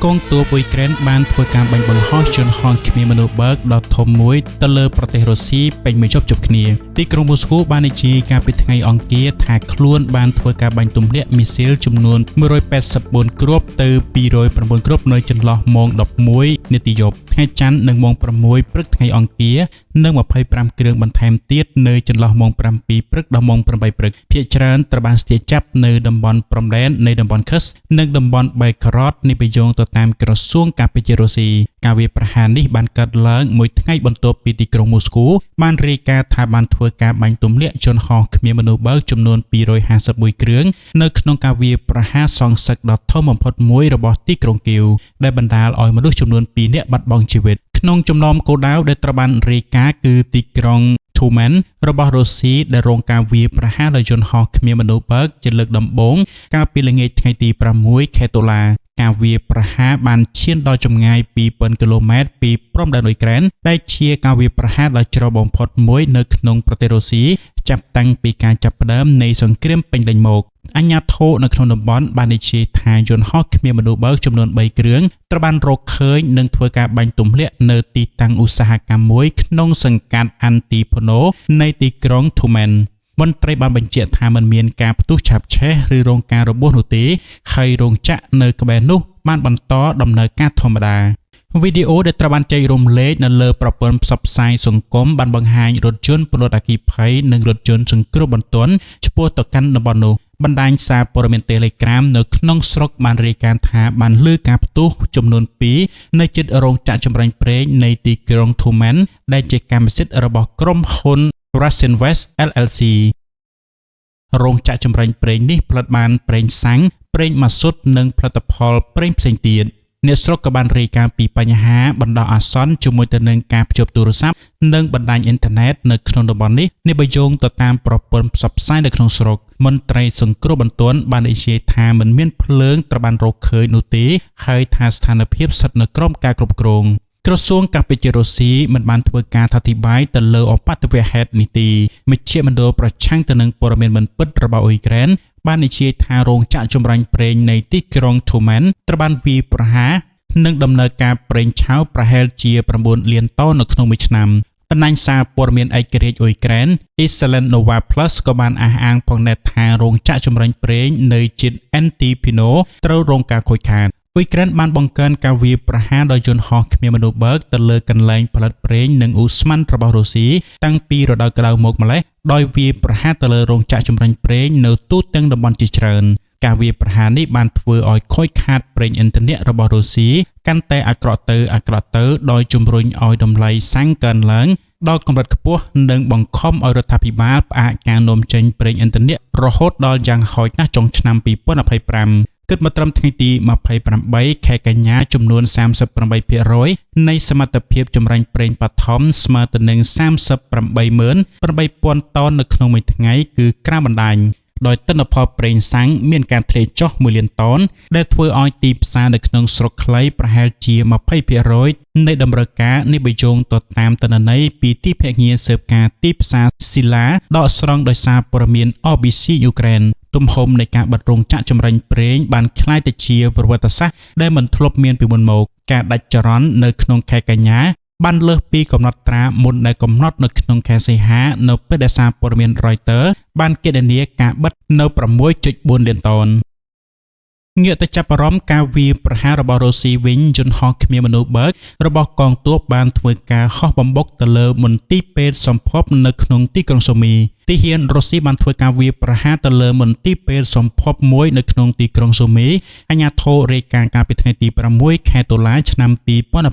កងទ័ពអ៊ុយក្រែនបានធ្វើការបាញ់បង្ហោះជនហោះគ្មានមនុស្សបើកដ៏ធំមួយទៅលើប្រទេសរុស្ស៊ីពេញមួយជប់គ្នាទីក្រុងមូស្គូបាននិយាយកាលពីថ្ងៃអង្គារថាខ្លួនបានធ្វើការបាញ់ទម្លាក់មីស៊ីលចំនួន184គ្រាប់ទៅ209គ្រាប់នៅចន្លោះម៉ោង11នាទីយប់ថ្ងៃច័ន្ទនិងម៉ោង6ព្រឹកថ្ងៃអង្គារនិង25គ្រឿងបន្ថែមទៀតនៅចន្លោះម៉ោង7ព្រឹកដល់ម៉ោង8ព្រឹកភាគច្រើនត្រូវបានស្ទាយចាប់នៅតំបន់ព្រំដែននៃតំបន់ខឹសនិងតំបន់បេក្ករតនៃប្រយោងទៅតាមក្រសួងការពាររុស្ស៊ីការវាយប្រហារនេះបានកើតឡើងមួយថ្ងៃបន្ទាប់ពីទីក្រុងមូស្គូបានរាយការណ៍ថាបានធ្វើការបាញ់ទម្លាក់ជនហោះគ្មានមនុស្សបើកចំនួន251គ្រឿងនៅក្នុងការវាយប្រហារសងសឹកដ៏ធំបំផុតមួយរបស់ទីក្រុងគីវដែលបណ្ដាលឲ្យមនុស្សចំនួន2នាក់បាត់បង់ជីវិតក្នុងចំណោមគោលដៅដែលត្រូវបានរាយការណ៍គឺទីក្រុងTumen របស់រុស្ស៊ីដែលរងការវាយប្រហារដោយយន្តហោះគ្មានមនុស្សបើកជាលើកដំបូងកាលពីល្ងាចថ្ងៃទី6ខែតុលាការវាយប្រហារបានឈានដល់ចម្ងាយ2000គីឡូម៉ែត្រពីព្រំដែនអ៊ុយក្រែនដែលជាការវាយប្រហារដ៏ជ្រៅបំផុតមួយនៅក្នុងប្រទេសរុស្ស៊ីចាប់តាំងពីការចាប់ផ្ដើមនៃសង្គ្រាមពេញលេញមកអាជ្ញាធរនៅក្នុងតំបន់បាននិយាយថាយន្តហោះគ្មានមនុស្សបើកចំនួន3គ្រឿងត្រូវបានរកឃើញនិងធ្វើការបាញ់ទម្លាក់នៅទីតាំងឧស្សាហកម្មមួយក្នុងសង្កាត់អាន់ទីផូណូនៃទីក្រុង Tumen មន្ត្រីបានបញ្ជាក់ថាมันមានការផ្ទុះឆាបឆេះឬរងការរបួសនោះទេហើយរោងចក្រនៅក្បែរនោះបានបន្តដំណើរការធម្មតាវីដេអូដែលត្រូវបានចែករំលែកនៅលើប្រព័ន្ធផ្សព្វផ្សាយសង្គមបានបង្ហាញរថយន្តពន្លត់អគ្គិភ័យនិងរថយន្តសង្គ្រោះបន្ទាន់ឆ្ពោះទៅកាន់តំបន់នោះបណ្ដាញសារព័ត៌មាន Telegram នៅក្នុងស្រុកបានរាយការណ៍ថាបានលើការផ្ទុះចំនួន2នៅជិតរោងចក្រចម្រាញ់ប្រេងនៃទីក្រុង Tumen ដែលជាកម្មសិទ្ធិរបស់ក្រុមហ៊ុន Racinvest LLC រោងចក្រចម្រាញ់ប្រេងនេះផលិតបានប្រេងសាំងប្រេងម៉ាស៊ូតនិងផលិតផលប្រេងផ្សេងទៀតអ្នកស្រុកក៏បានរាយការណ៍ពីបញ្ហាបណ្ដោះអាសន្នជាមួយទៅនឹងការភ្ជាប់ទូរស័ព្ទនិងបណ្ដាញអ៊ីនធឺណិតនៅក្នុងតំបន់នេះនេះបើយោងទៅតាមប្រព័ន្ធផ្សព្វផ្សាយនៅក្នុងស្រុកមន្ត្រីសង្គ្រោះបន្ទាន់បាននិយាយថាមិនមានភ្លើងត្រូវបានរកឃើញនោះទេហើយថាស្ថានភាពស្ថិតនៅក្រោមការគ្រប់គ្រងក្រសួងការពាររុស្ស៊ីមិនបានធ្វើការអធិប្បាយទៅលើអបតវហេតុនេះទេមជ្ឈមណ្ឌលប្រឆាំងទៅនឹងព័ត៌មានមិនពិតរបស់អ៊ុយក្រែនបាននិយាយថារោងចក្រចម្រាញ់ប្រេងនៃទីក្រុង Tumen ត្រូវបានវាយប្រហារនិងដំណើរការប្រេងឆៅប្រហែលជា9លានតោននៅក្នុងមួយឆ្នាំបណ្ដាញសារព័ត៌មានឯករាជ្យអ៊ុយក្រែន Island Nova Plus ក៏បានអះអាងផងដែរថារោងចក្រចម្រាញ់ប្រេងនៅជិត Antipino ត្រូវរងការខូចខាតអ៊ុយក្រែនបានបង្កើនការវាយប្រហារដោយយន្តហោះគ្មានមនុស្សបើកទៅលើកន្លែងផលិតប្រេងនិងឧស្ម័នរបស់រុស្ស៊ីតាំងពីរដូវក្តៅមកម្ល៉េះដោយវាយប្រហារទៅលើរោងចក្រចម្រាញ់ប្រេងនៅទូទាំងតំបន់ជាច្រើនការវាយប្រហារនេះបានធ្វើឲ្យខូចខាតប្រេងឥន្ធនៈរបស់រុស្ស៊ីកាន់តែអាក្រក់ទៅដោយជំរុញឲ្យតម្លៃសាំងកើនឡើងដល់កម្រិតខ្ពស់និងបង្ខំឲ្យរដ្ឋាភិបាលផ្អាកការនាំចេញប្រេងឥន្ធនៈរហូតដល់យ៉ាងហោចណាស់ចុងឆ្នាំ2025គិតមកត្រឹមថ្ងៃទី28ខែកញ្ញាចំនួន 38% នៃសមត្ថភាពចម្រាញ់ប្រេងបឋមស្មើទៅនឹង 38,800 តោននៅក្នុងមួយថ្ងៃគឺក្រៅបណ្ដាញដោយទិន្នផលប្រេងសាំងមានការធ្លាក់ចុះ1លានតោនដែលធ្វើឲ្យទីផ្សារនៅក្នុងស្រុកខ្លីប្រហែលជា 20% នៃតម្រូវការនេះបើយោងទៅតាមទិន្នន័យពីទីភ្នាក់ងារស៊ើបការទីផ្សារស៊ីឡាដកស្រង់ដោយសារព័ត៌មាន RBC យូក្រែនទំហំនៃការបិទរោងចក្រចម្រាញ់ប្រេងបានក្លាយទៅជាប្រវត្តិសាស្ត្រដែលមិនធ្លាប់មានពីមុនមកការដាច់ចរន្តនៅក្នុងខែកញ្ញាបានលើសពីកំណត់ត្រាមុនដែលកំណត់នៅក្នុងខែសីហានៅពេលដែលសារព័ត៌មាន Reuters បានគណនាការបិទនៅ 6.4 លានតោនងាកទៅចាប់អារម្មណ៍ការវាយប្រហាររបស់រុស្ស៊ីវិញយន្តហោះគ្មានមនុស្សបើករបស់កងទ័ពបានធ្វើការហោះបំបុកទៅលើមន្ទីរពេទ្យសម្ភពនៅក្នុងទីក្រុងសូមីទាហានរុស្ស៊ីបានធ្វើការវាយប្រហារទៅលើមន្ទីរពេទ្យសម្ភពមួយនៅក្នុងទីក្រុងសូមីអាជ្ញាធររាយការណ៍កាលពីថ្ងៃទី6ខែតុលាឆ្នាំ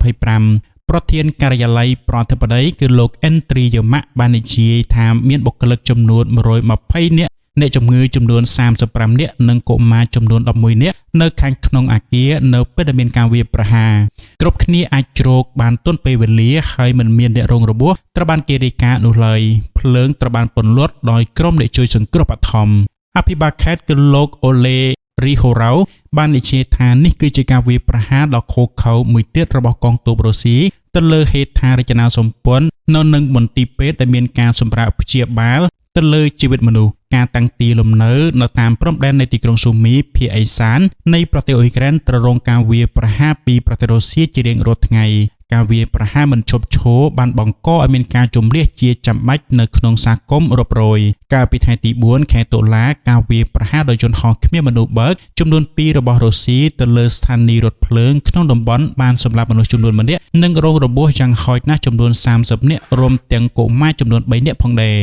2025ប្រធានការិយាល័យប្រធានាធិបតីគឺលោកអេនត្រីយម៉ាក់បាននិយាយថាមានបុគ្គលិកចំនួន120នាក់អ្នកជំងឺចំនួន35នាក់និងកុមារចំនួន11នាក់នៅខាងក្នុងអគារនៅពេលដែលមានការវាយប្រហារគ្រប់គ្នាអាចជ្រកបានទាន់ពេលវេលាហើយមិនមានអ្នករងរបួសត្រូវបានគេរាយការណ៍នោះឡើយភ្លើងត្រូវបានពន្លត់ដោយក្រុមអ្នកជួយសង្គ្រោះបឋមអភិបាលខេត្តគឺលោកអូលេរីហូរ៉ាវបាននិយាយថានេះគឺជាការវាយប្រហារដ៏ឃោរឃៅមួយទៀតរបស់កងទ័ពរុស្ស៊ីទៅលើហេដ្ឋារចនាសម្ព័ន្ធនៅនឹងមន្ទីរពេទ្យដែលមានការសម្រាប់ព្យាបាល ទៅលើជីវិតមនុស្សការតាំងទីលំនៅនៅតាមព្រំដែននៃទីក្រុងស៊ូមីភាគឦសាននៃប្រទេសអ៊ុយក្រែនត្រូវរងការវាយប្រហារពីប្រទេសរុស្ស៊ីជារៀងរាល់ថ្ងៃការវាយប្រហារមិនឈប់ឈរបានបង្កឲ្យមានការជម្លៀសជាចាំបាច់នៅក្នុងសហគមន៍រាប់រយកាលពីថ្ងៃទី4ខែតុលាការវាយប្រហារដោយយន្តហោះគ្មានមនុស្សបើកចំនួន2របស់រុស្ស៊ីទៅលើស្ថានីយ៍រថភ្លើងក្នុងតំបន់បានសម្លាប់មនុស្សចំនួន1នាក់និងរងរបួសយ៉ាងហោចណាស់ចំនួន30នាក់រួមទាំងកុមារចំនួន3នាក់ផងដែរ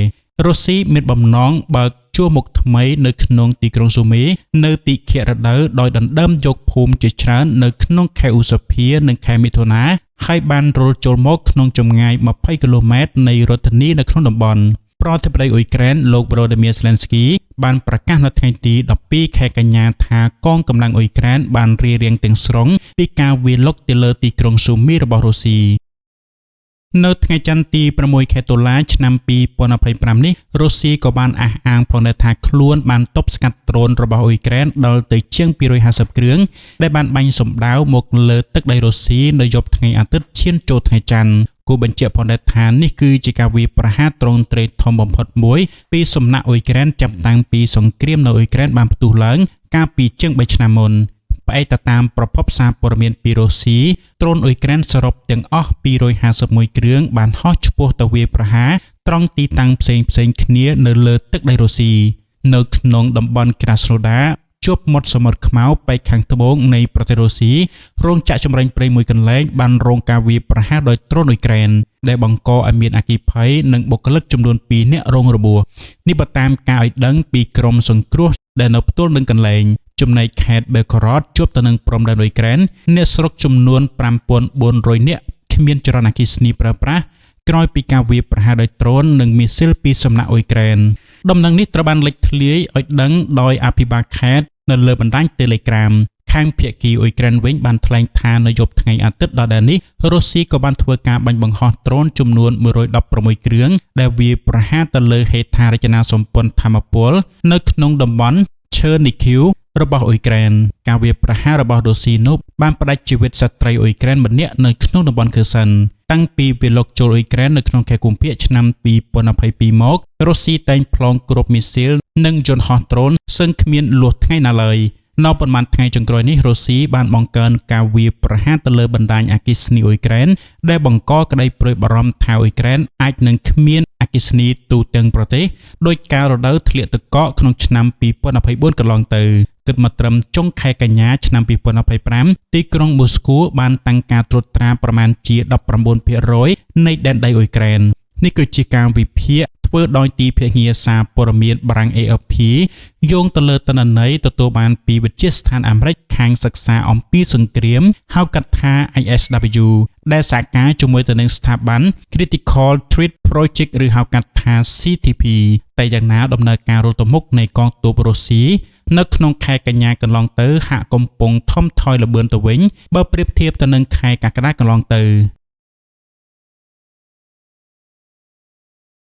រុស្ស៊ីមានបំណងបើកជួរមុខថ្មីនៅក្នុងទីក្រុងស៊ូមីនៅទីខែរដូវដោយដណ្ដើមយកភូមិជាច្រើននៅក្នុងខែឧសភានិងខែមិថុនាហើយបានរុលចូលមកក្នុងចម្ងាយ20គីឡូម៉ែត្រនៃរដ្ឋធានីនៅក្នុងតំបន់ប្រធានាធិបតីអ៊ុយក្រែនលោក Volodymyr Zelensky បានប្រកាសនៅថ្ងៃទី12ខែកញ្ញាថាកងកម្លាំងអ៊ុយក្រែនបានរារាំងទាំងស្រុងពីការវាយលុកទៅលើទីក្រុងស៊ូមីរបស់រុស្ស៊ីនៅថ្ងៃច័ន្ទទី6ខែតុលាឆ្នាំ2025នេះរុស្ស៊ីក៏បានអះអាងផងដែរថាខ្លួនបានទប់ស្កាត់ដ្រូនរបស់អ៊ុយក្រែនដល់ទៅជាង250គ្រឿងដែលបានបាញ់សម្ដៅមកលើទឹកដីរុស្ស៊ីនៅយប់ថ្ងៃអាទិត្យឈានចូលថ្ងៃច័ន្ទគូបញ្ជាក់ផងដែរថានេះគឺជាការវាយប្រហារទ្រង់ទ្រាយធំបំផុតមួយពីសំណាក់អ៊ុយក្រែនចាប់តាំងពីសង្គ្រាមនៅអ៊ុយក្រែនបានផ្ទុះឡើងកាលពីជាង3ឆ្នាំមុនផ្អែកតាមប្រភពសារព័ត៌មានពីរុស្ស៊ីដ្រូនអ៊ុយក្រែនសរុបទាំងអស់251គ្រឿងបានហោះឆ្ពោះទៅវាយប្រហារត្រង់ទីតាំងផ្សេងៗគ្នានៅលើទឹកដីរុស្ស៊ីនៅក្នុងតំបន់ក្រាស្នូដាជាប់មាត់សមុទ្រខ្មៅប៉ែកខាងត្បូងនៃប្រទេសរុស្ស៊ីរោងចក្រចម្រាញ់ប្រេងមួយកន្លែងបានរងការវាយប្រហារដោយដ្រូនអ៊ុយក្រែនដែលបង្កឲ្យមានអគ្គិភ័យនិងបុគ្គលិកចំនួន2នាក់រងរបួសនេះបើតាមការឲ្យដឹងពីក្រុមសង្គ្រោះដែលនៅផ្ទល់នឹងកន្លែងចំណែកខេត្តបេកូរ៉តជួបទៅនឹងព្រំដែនអ៊ុយក្រែនអ្នកស្រុកចំនួន5400នាក់គ្មានចរន្តអគ្គិសនីប្រើប្រាស់ក្រោយពីការវាយប្រហារដោយដ្រូននិងមីស៊ីលពីសំណាក់អ៊ុយក្រែនដំណឹងនេះត្រូវបានលេចធ្លាយឲ្យដឹងដោយអភិបាលខេត្តនៅលើបណ្ដាញ Telegram ខាងភាគីអ៊ុយក្រែនវិញបានថ្លែងថានៅយប់ថ្ងៃអាទិត្យដដែលនេះរុស្ស៊ីក៏បានធ្វើការបាញ់បង្ហោះដ្រូនចំនួន116គ្រឿងដែលវាយប្រហារទៅលើហេដ្ឋារចនាសម្ព័ន្ធថាមពលនៅក្នុងតំបន់ឈើនីឃីវរបស់អ៊ុយក្រែនការវាយប្រហាររបស់រុស្ស៊ីនោះបានផ្ដាច់ជីវិតស្ត្រីអ៊ុយក្រែនម្នាក់នៅក្នុងតំបន់ខឺសិនតាំងពីវាលុកចូលអ៊ុយក្រែននៅក្នុងខែកុម្ភៈឆ្នាំ2022មករុស្ស៊ីតែងប្លង់គ្រាប់មីស៊ីលនិងយន្តហោះដ្រូនសឹងគ្មានលួសថ្ងៃណាឡើយនៅប៉ុន្មានថ្ងៃចុងក្រោយនេះរុស្ស៊ីបានបង្កើនការវាយប្រហារទៅលើបណ្ដាញអគ្គិសនីអ៊ុយក្រែនដែលបង្កក្តីព្រួយបារម្ភថាអ៊ុយក្រែនអាចនឹងគ្មានអគ្គិសនីទូទាំងប្រទេសដោយការរដូវធ្លាក់ទឹកកកក្នុងឆ្នាំ2024កន្លងទៅគិតមកត្រឹមចុងខែកញ្ញាឆ្នាំ2025ទីក្រុងមូស្គូបានតាំងការត្រួតត្រាប្រមាណជា 19% នៃដែនដីអ៊ុយក្រែននេះគឺជាការវិភាគធ្វើដោយទីភ្នាក់ងារសារព័ត៌មានបារាំង AFP យោងទៅលើទិន្នន័យទទួលបានពីវិទ្យាស្ថានអាមេរិកខាងសិក្សាអំពីសង្គ្រាមហៅកាត់ថា ISW ដែលសហការជាមួយទៅនឹងស្ថាប័ន Critical Threat Project ឬហៅកាត់ថា CTP តែយ៉ាងណាដំណើរការរត់ទៅមុខនៃកងទ័ពរុស្ស៊ីនៅក្នុងខែកញ្ញាកន្លងទៅហាក់កំពុងថមថយល្បឿនទៅវិញបើប្រៀបធៀបទៅនឹងខែកក្កដាកន្លងទៅ